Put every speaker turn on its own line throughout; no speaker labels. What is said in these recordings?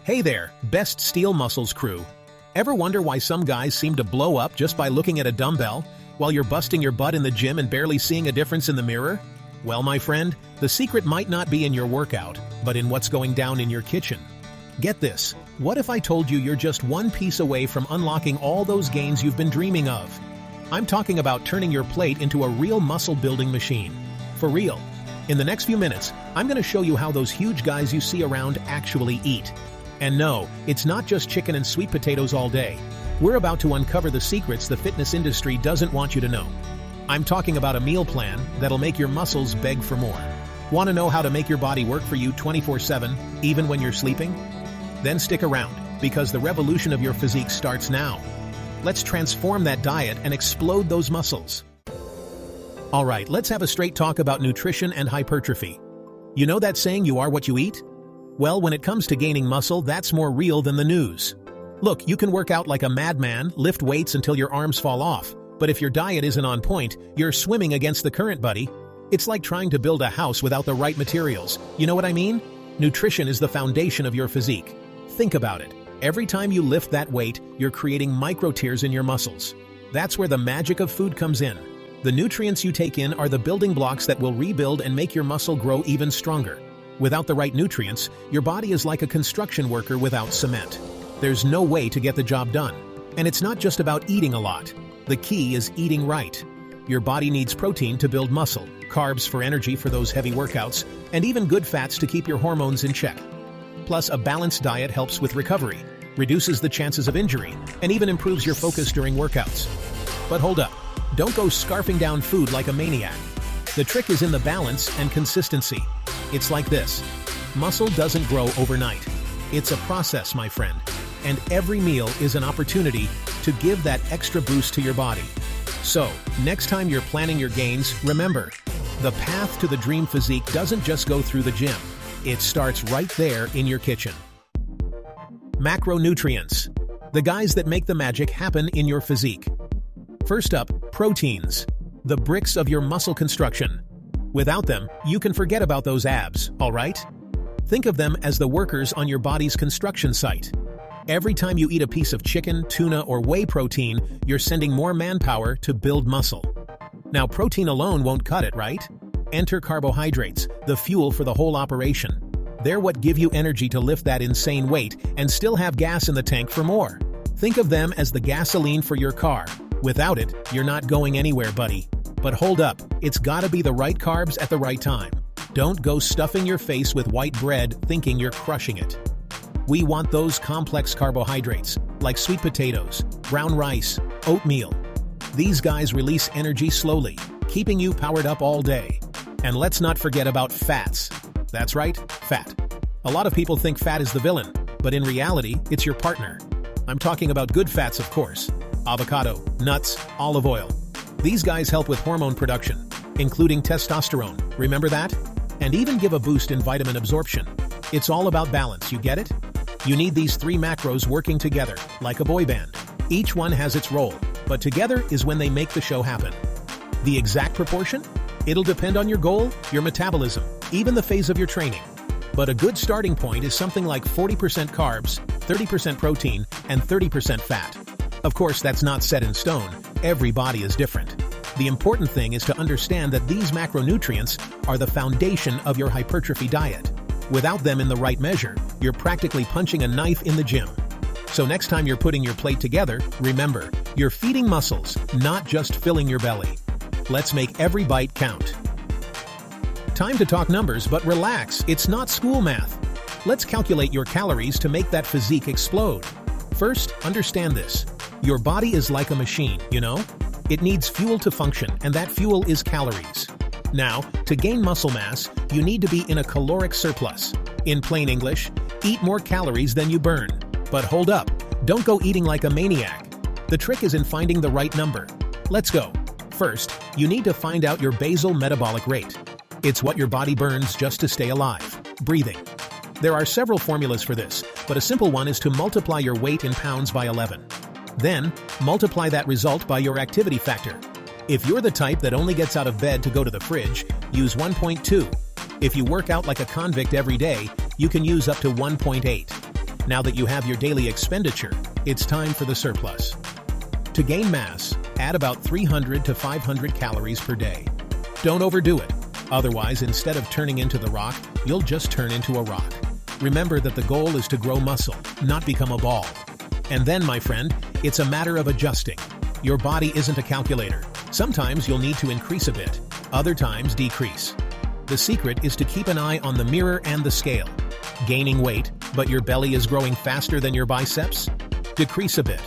Hey there, Best Steel Muscles crew. Ever wonder why some guys seem to blow up just by looking at a dumbbell, while you're busting your butt in the gym and barely seeing a difference in the mirror? Well, my friend, the secret might not be in your workout, but in what's going down in your kitchen. Get this, what if I told you you're just one piece away from unlocking all those gains you've been dreaming of? I'm talking about turning your plate into a real muscle-building machine. For real. In the next few minutes, I'm going to show you how those huge guys you see around actually eat. And no, it's not just chicken and sweet potatoes all day. We're about to uncover the secrets the fitness industry doesn't want you to know. I'm talking about a meal plan that'll make your muscles beg for more. Want to know how to make your body work for you 24/7, even when you're sleeping? Then stick around, because the revolution of your physique starts now. Let's transform that diet and explode those muscles. Alright, let's have a straight talk about nutrition and hypertrophy. You know that saying, you are what you eat? Well, when it comes to gaining muscle, that's more real than the news. Look, you can work out like a madman, lift weights until your arms fall off, but if your diet isn't on point, you're swimming against the current, buddy. It's like trying to build a house without the right materials. You know what I mean? Nutrition is the foundation of your physique. Think about it. Every time you lift that weight, you're creating micro tears in your muscles. That's where the magic of food comes in. The nutrients you take in are the building blocks that will rebuild and make your muscle grow even stronger. Without the right nutrients, your body is like a construction worker without cement. There's no way to get the job done. And it's not just about eating a lot. The key is eating right. Your body needs protein to build muscle, carbs for energy for those heavy workouts, and even good fats to keep your hormones in check. Plus, a balanced diet helps with recovery, reduces the chances of injury, and even improves your focus during workouts. But hold up. Don't go scarfing down food like a maniac. The trick is in the balance and consistency. It's like this. Muscle doesn't grow overnight. It's a process, my friend. And every meal is an opportunity to give that extra boost to your body. So, next time you're planning your gains, remember, the path to the dream physique doesn't just go through the gym. It starts right there in your kitchen. Macronutrients. The guys that make the magic happen in your physique. First up, proteins. The bricks of your muscle construction. Without them, you can forget about those abs, all right? Think of them as the workers on your body's construction site. Every time you eat a piece of chicken, tuna, or whey protein, you're sending more manpower to build muscle. Now, protein alone won't cut it, right? Enter carbohydrates, the fuel for the whole operation. They're what give you energy to lift that insane weight and still have gas in the tank for more. Think of them as the gasoline for your car. Without it, you're not going anywhere, buddy. But hold up, it's gotta be the right carbs at the right time. Don't go stuffing your face with white bread thinking you're crushing it. We want those complex carbohydrates, like sweet potatoes, brown rice, oatmeal. These guys release energy slowly, keeping you powered up all day. And let's not forget about fats. That's right, fat. A lot of people think fat is the villain, but in reality, it's your partner. I'm talking about good fats, of course. Avocado, nuts, olive oil. These guys help with hormone production, including testosterone, remember that? And even give a boost in vitamin absorption. It's all about balance, you get it? You need these three macros working together, like a boy band. Each one has its role, but together is when they make the show happen. The exact proportion? It'll depend on your goal, your metabolism, even the phase of your training. But a good starting point is something like 40% carbs, 30% protein, and 30% fat. Of course, that's not set in stone. Every body is different. The important thing is to understand that these macronutrients are the foundation of your hypertrophy diet. Without them in the right measure, you're practically punching a knife in the gym. So next time you're putting your plate together, remember, you're feeding muscles, not just filling your belly. Let's make every bite count. Time to talk numbers, but relax, it's not school math. Let's calculate your calories to make that physique explode. First, understand this. Your body is like a machine, you know? It needs fuel to function, and that fuel is calories. Now, to gain muscle mass, you need to be in a caloric surplus. In plain English, eat more calories than you burn. But hold up, don't go eating like a maniac. The trick is in finding the right number. Let's go. First, you need to find out your basal metabolic rate. It's what your body burns just to stay alive. Breathing. There are several formulas for this, but a simple one is to multiply your weight in pounds by 11. Then, multiply that result by your activity factor. If you're the type that only gets out of bed to go to the fridge, use 1.2. If you work out like a convict every day, you can use up to 1.8. Now that you have your daily expenditure, it's time for the surplus. To gain mass, add about 300 to 500 calories per day. Don't overdo it. Otherwise, instead of turning into the rock, you'll just turn into a rock. Remember that the goal is to grow muscle, not become a ball. And then, my friend, it's a matter of adjusting. Your body isn't a calculator. Sometimes you'll need to increase a bit, other times decrease. The secret is to keep an eye on the mirror and the scale. Gaining weight, but your belly is growing faster than your biceps? Decrease a bit.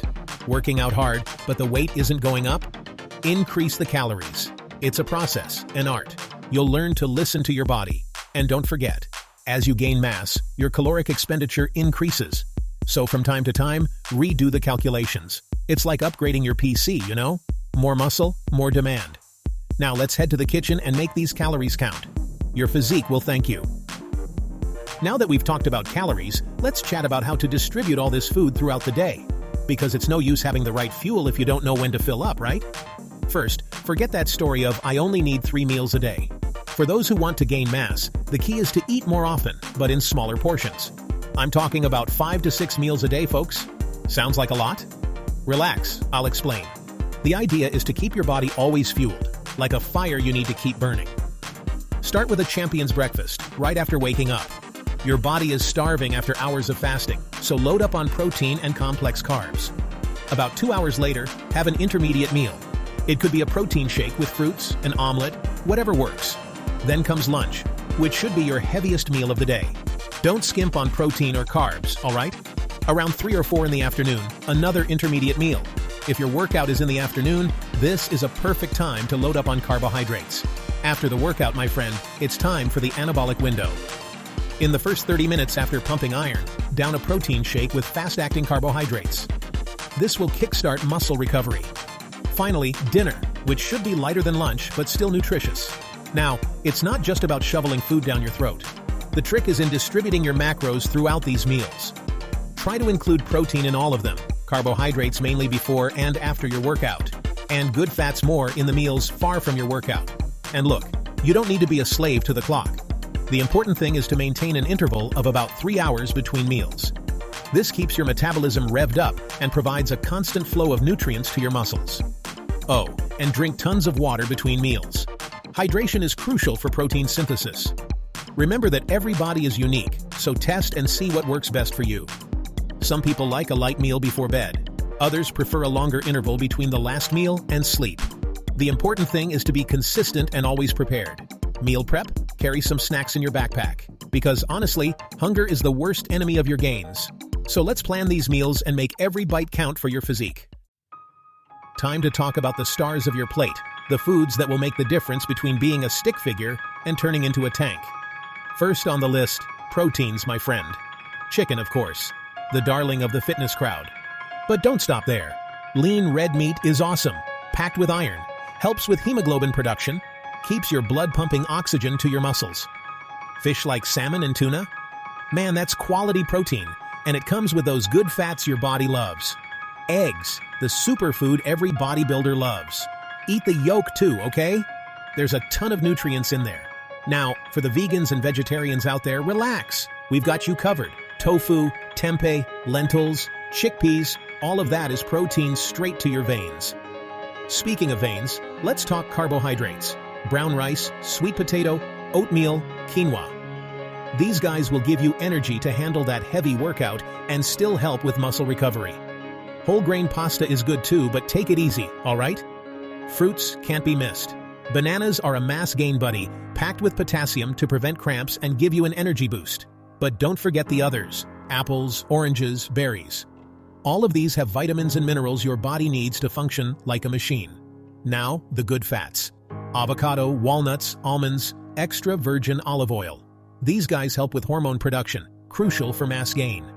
Working out hard, but the weight isn't going up? Increase the calories. It's a process, an art. You'll learn to listen to your body. And don't forget, as you gain mass, your caloric expenditure increases. So from time to time, redo the calculations. It's like upgrading your PC, you know? More muscle, more demand. Now let's head to the kitchen and make these calories count. Your physique will thank you. Now that we've talked about calories, let's chat about how to distribute all this food throughout the day. Because it's no use having the right fuel if you don't know when to fill up, right? First, forget that story of I only need 3 meals a day. For those who want to gain mass, the key is to eat more often, but in smaller portions. I'm talking about 5 to 6 meals a day, folks. Sounds like a lot? Relax, I'll explain. The idea is to keep your body always fueled, like a fire you need to keep burning. Start with a champion's breakfast, right after waking up. Your body is starving after hours of fasting, so load up on protein and complex carbs. About 2 hours later, have an intermediate meal. It could be a protein shake with fruits, an omelet, whatever works. Then comes lunch, which should be your heaviest meal of the day. Don't skimp on protein or carbs, alright? Around 3 or 4 in the afternoon, another intermediate meal. If your workout is in the afternoon, this is a perfect time to load up on carbohydrates. After the workout, my friend, it's time for the anabolic window. In the first 30 minutes after pumping iron, down a protein shake with fast-acting carbohydrates. This will kickstart muscle recovery. Finally, dinner, which should be lighter than lunch but still nutritious. Now, it's not just about shoveling food down your throat. The trick is in distributing your macros throughout these meals. Try to include protein in all of them, carbohydrates mainly before and after your workout, and good fats more in the meals far from your workout. And look, you don't need to be a slave to the clock. The important thing is to maintain an interval of about 3 hours between meals. This keeps your metabolism revved up and provides a constant flow of nutrients to your muscles. Oh, and drink tons of water between meals. Hydration is crucial for protein synthesis. Remember that every body is unique, so test and see what works best for you. Some people like a light meal before bed. Others prefer a longer interval between the last meal and sleep. The important thing is to be consistent and always prepared. Meal prep, carry some snacks in your backpack. Because honestly, hunger is the worst enemy of your gains. So let's plan these meals and make every bite count for your physique. Time to talk about the stars of your plate, the foods that will make the difference between being a stick figure and turning into a tank. First on the list, proteins, my friend. Chicken, of course, the darling of the fitness crowd. But don't stop there. Lean red meat is awesome, packed with iron, helps with hemoglobin production, keeps your blood pumping oxygen to your muscles. Fish like salmon and tuna? Man, that's quality protein, and it comes with those good fats your body loves. Eggs, the superfood every bodybuilder loves. Eat the yolk too, okay? There's a ton of nutrients in there. Now, for the vegans and vegetarians out there, relax. We've got you covered. Tofu, tempeh, lentils, chickpeas, all of that is protein straight to your veins. Speaking of veins, let's talk carbohydrates. Brown rice, sweet potato, oatmeal, quinoa. These guys will give you energy to handle that heavy workout and still help with muscle recovery. Whole grain pasta is good too, but take it easy, alright? Fruits can't be missed. Bananas are a mass gain buddy, packed with potassium to prevent cramps and give you an energy boost. But don't forget the others: apples, oranges, berries. All of these have vitamins and minerals your body needs to function like a machine. Now, the good fats. Avocado, walnuts, almonds, extra virgin olive oil. These guys help with hormone production, crucial for mass gain.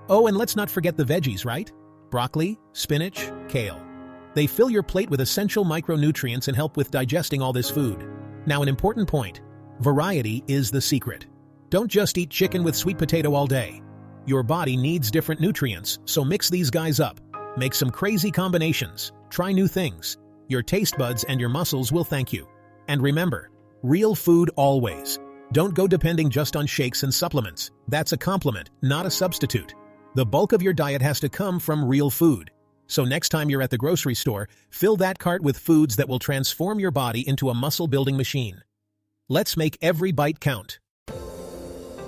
Oh, and let's not forget the veggies, right? Broccoli, spinach, kale. They fill your plate with essential micronutrients and help with digesting all this food. Now, an important point: variety is the secret. Don't just eat chicken with sweet potato all day. Your body needs different nutrients, so mix these guys up. Make some crazy combinations. Try new things. Your taste buds and your muscles will thank you. And remember, real food always. Don't go depending just on shakes and supplements. That's a complement, not a substitute. The bulk of your diet has to come from real food. So next time you're at the grocery store, fill that cart with foods that will transform your body into a muscle-building machine. Let's make every bite count.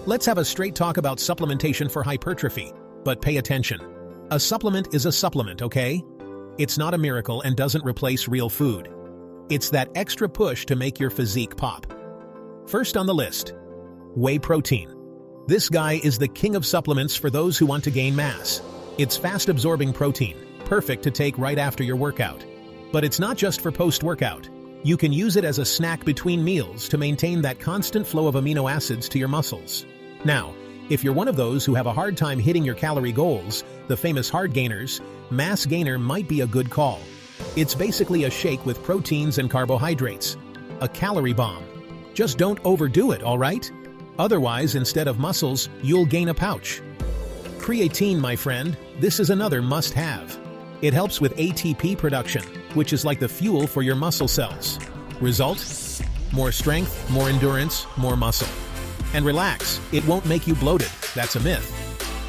Let's have a straight talk about supplementation for hypertrophy, but pay attention. A supplement is a supplement, okay? It's not a miracle and doesn't replace real food. It's that extra push to make your physique pop. First on the list, whey protein. This guy is the king of supplements for those who want to gain mass. It's fast-absorbing protein, perfect to take right after your workout. But it's not just for post-workout. You can use it as a snack between meals to maintain that constant flow of amino acids to your muscles. Now, if you're one of those who have a hard time hitting your calorie goals, the famous hard gainers, Mass Gainer might be a good call. It's basically a shake with proteins and carbohydrates. A calorie bomb. Just don't overdo it, all right? Otherwise, instead of muscles, you'll gain a pouch. Creatine, my friend, this is another must-have. It helps with ATP production, which is like the fuel for your muscle cells. Result? More strength, more endurance, more muscle. And relax, it won't make you bloated. That's a myth.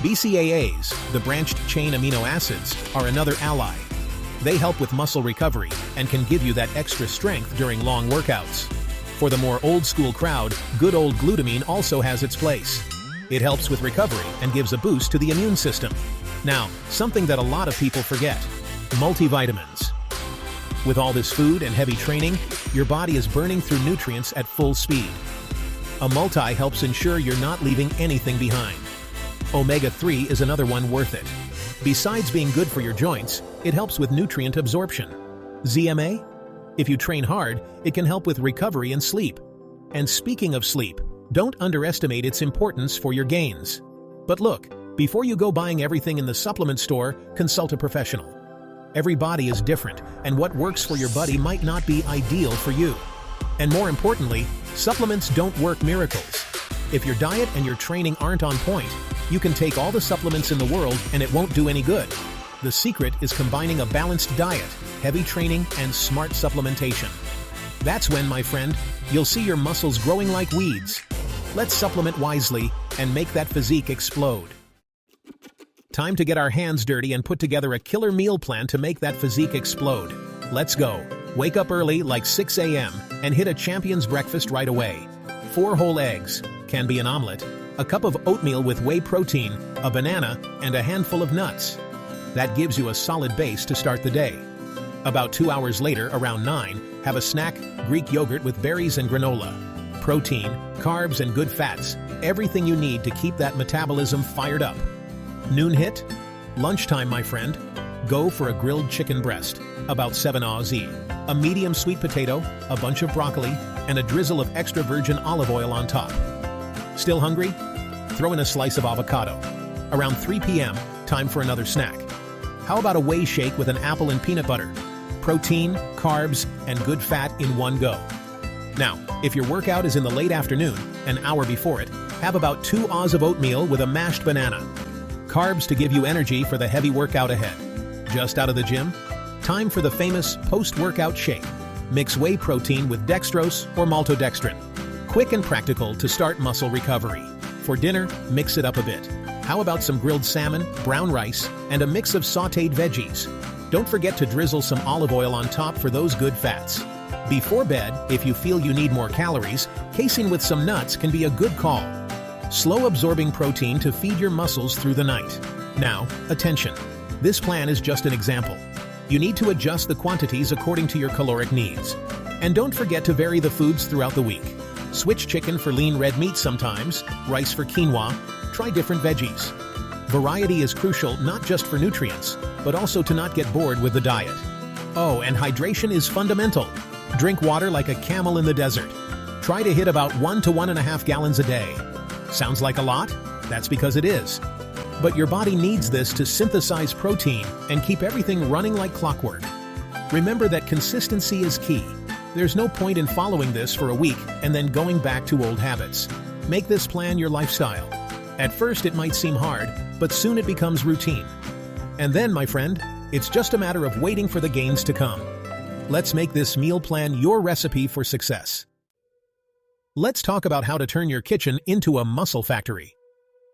BCAAs, the branched-chain amino acids, are another ally. They help with muscle recovery and can give you that extra strength during long workouts. For the more old-school crowd, good old glutamine also has its place. It helps with recovery and gives a boost to the immune system. Now, something that a lot of people forget: multivitamins. With all this food and heavy training, your body is burning through nutrients at full speed. A multi helps ensure you're not leaving anything behind. Omega-3 is another one worth it. Besides being good for your joints, it helps with nutrient absorption. ZMA? If you train hard, it can help with recovery and sleep. And speaking of sleep, don't underestimate its importance for your gains. But look, before you go buying everything in the supplement store, consult a professional. Every body is different, and what works for your buddy might not be ideal for you. And more importantly, supplements don't work miracles. If your diet and your training aren't on point, you can take all the supplements in the world and it won't do any good. The secret is combining a balanced diet, heavy training, and smart supplementation. That's when, my friend, you'll see your muscles growing like weeds. Let's supplement wisely and make that physique explode. Time to get our hands dirty and put together a killer meal plan to make that physique explode. Let's go. Wake up early like 6 a.m. and hit a champion's breakfast right away. 4 whole eggs, can be an omelet, a cup of oatmeal with whey protein, a banana, and a handful of nuts. That gives you a solid base to start the day. About 2 hours later, around 9, have a snack, Greek yogurt with berries and granola. Protein, carbs, and good fats, everything you need to keep that metabolism fired up. Noon hit? Lunchtime, my friend. Go for a grilled chicken breast, about 7 Aussie, a medium sweet potato, a bunch of broccoli, and a drizzle of extra virgin olive oil on top. Still hungry? Throw in a slice of avocado. Around 3 p.m., time for another snack. How about a whey shake with an apple and peanut butter? Protein, carbs, and good fat in one go. Now, if your workout is in the late afternoon, an hour before it, have about 2 Oz of oatmeal with a mashed banana. Carbs to give you energy for the heavy workout ahead. Just out of the gym? Time for the famous post-workout shake. Mix whey protein with dextrose or maltodextrin. Quick and practical to start muscle recovery. For dinner, mix it up a bit. How about some grilled salmon, brown rice, and a mix of sautéed veggies? Don't forget to drizzle some olive oil on top for those good fats. Before bed, if you feel you need more calories, casing with some nuts can be a good call. Slow-absorbing protein to feed your muscles through the night. Now, attention. This plan is just an example. You need to adjust the quantities according to your caloric needs. And don't forget to vary the foods throughout the week. Switch chicken for lean red meat sometimes, rice for quinoa, try different veggies. Variety is crucial not just for nutrients, but also to not get bored with the diet. Oh, and hydration is fundamental. Drink water like a camel in the desert. Try to hit about 1 to 1.5 gallons a day. Sounds like a lot? That's because it is. But your body needs this to synthesize protein and keep everything running like clockwork. Remember that consistency is key. There's no point in following this for a week and then going back to old habits. Make this plan your lifestyle. At first it might seem hard, but soon it becomes routine. And then, my friend, it's just a matter of waiting for the gains to come. Let's make this meal plan your recipe for success. Let's talk about how to turn your kitchen into a muscle factory.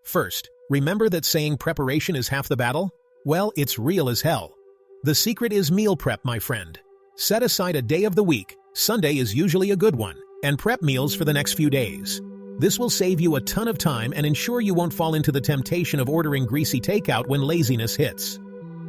First, Remember that saying preparation is half the battle? Well, it's real as hell. The secret is meal prep, my friend. Set aside a day of the week, Sunday is usually a good one, and prep meals for the next few days. This will save you a ton of time and ensure you won't fall into the temptation of ordering greasy takeout when laziness hits.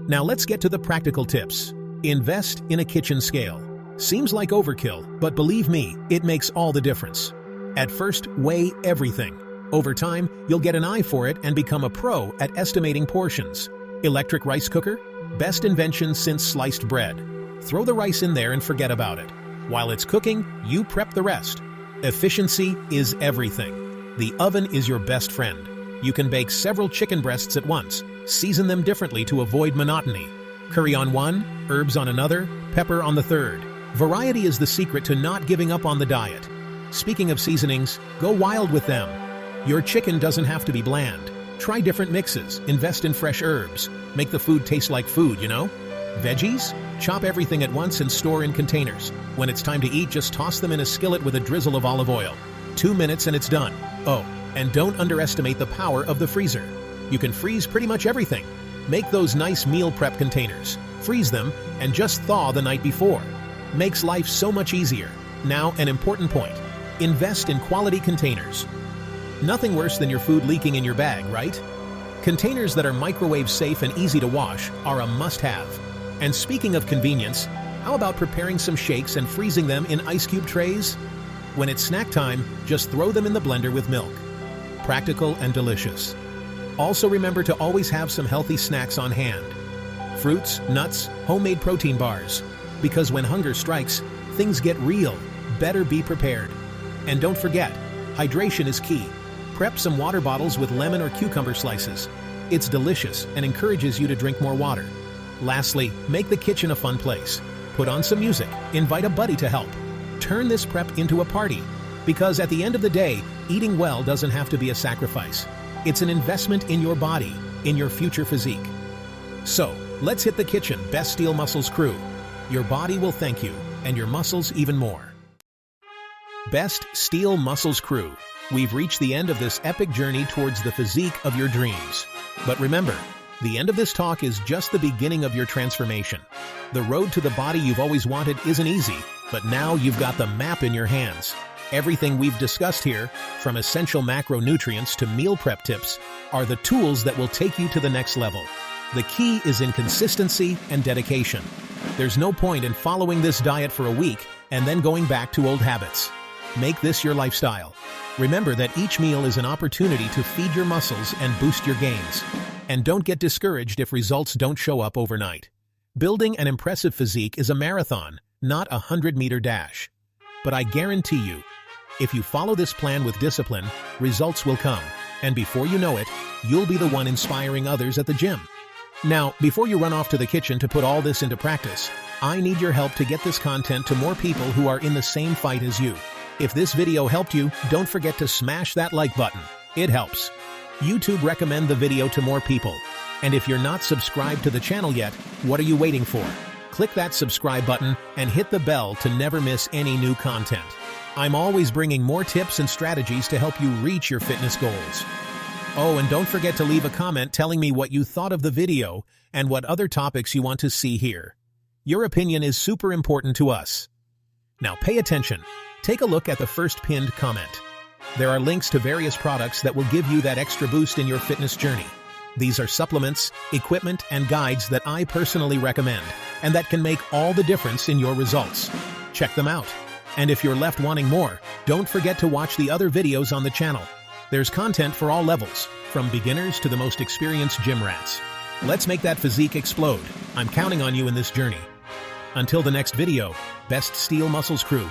Now let's get to the practical tips. Invest in a kitchen scale. Seems like overkill, but believe me, it makes all the difference. At first, weigh everything. Over time, you'll get an eye for it and become a pro at estimating portions. Electric rice cooker? Best invention since sliced bread. Throw the rice in there and forget about it. While it's cooking, you prep the rest. Efficiency is everything. The oven is your best friend. You can bake several chicken breasts at once. Season them differently to avoid monotony. Curry on one, herbs on another, pepper on the third. Variety is the secret to not giving up on the diet. Speaking of seasonings, go wild with them. Your chicken doesn't have to be bland. Try different mixes, invest in fresh herbs. Make the food taste like food, you know? Veggies? Chop everything at once and store in containers. When it's time to eat, just toss them in a skillet with a drizzle of olive oil. 2 minutes and it's done. Oh, and don't underestimate the power of the freezer. You can freeze pretty much everything. Make those nice meal prep containers. Freeze them and just thaw the night before. Makes life so much easier. Now, an important point. Invest in quality containers. Nothing worse than your food leaking in your bag, right? Containers that are microwave safe and easy to wash are a must-have. And speaking of convenience, how about preparing some shakes and freezing them in ice cube trays? When it's snack time, just throw them in the blender with milk. Practical and delicious. Also remember to always have some healthy snacks on hand. Fruits, nuts, homemade protein bars. Because when hunger strikes, things get real. Better be prepared. And don't forget, hydration is key. Prep some water bottles with lemon or cucumber slices. It's delicious and encourages you to drink more water. Lastly, make the kitchen a fun place. Put on some music, invite a buddy to help. Turn this prep into a party. Because at the end of the day, eating well doesn't have to be a sacrifice. It's an investment in your body, in your future physique. So, let's hit the kitchen, Best Steel Muscles crew. Your body will thank you, and your muscles even more. Best Steel Muscles crew. We've reached the end of this epic journey towards the physique of your dreams. But remember, the end of this talk is just the beginning of your transformation. The road to the body you've always wanted isn't easy, but now you've got the map in your hands. Everything we've discussed here, from essential macronutrients to meal prep tips, are the tools that will take you to the next level. The key is in consistency and dedication. There's no point in following this diet for a week and then going back to old habits. Make this your lifestyle. Remember that each meal is an opportunity to feed your muscles and boost your gains. And don't get discouraged if results don't show up overnight. Building an impressive physique is a marathon, not a 100-meter dash. But I guarantee you, if you follow this plan with discipline, results will come. And before you know it, you'll be the one inspiring others at the gym. Now, before you run off to the kitchen to put all this into practice, I need your help to get this content to more people who are in the same fight as you. If this video helped you, don't forget to smash that like button. It helps. YouTube recommend the video to more people. And if you're not subscribed to the channel yet, what are you waiting for? Click that subscribe button and hit the bell to never miss any new content. I'm always bringing more tips and strategies to help you reach your fitness goals. Oh, and don't forget to leave a comment telling me what you thought of the video and what other topics you want to see here. Your opinion is super important to us. Now pay attention. Take a look at the first pinned comment. There are links to various products that will give you that extra boost in your fitness journey. These are supplements, equipment, and guides that I personally recommend, and that can make all the difference in your results. Check them out. And if you're left wanting more, don't forget to watch the other videos on the channel. There's content for all levels, from beginners to the most experienced gym rats. Let's make that physique explode. I'm counting on you in this journey. Until the next video, Best Steel Muscles crew.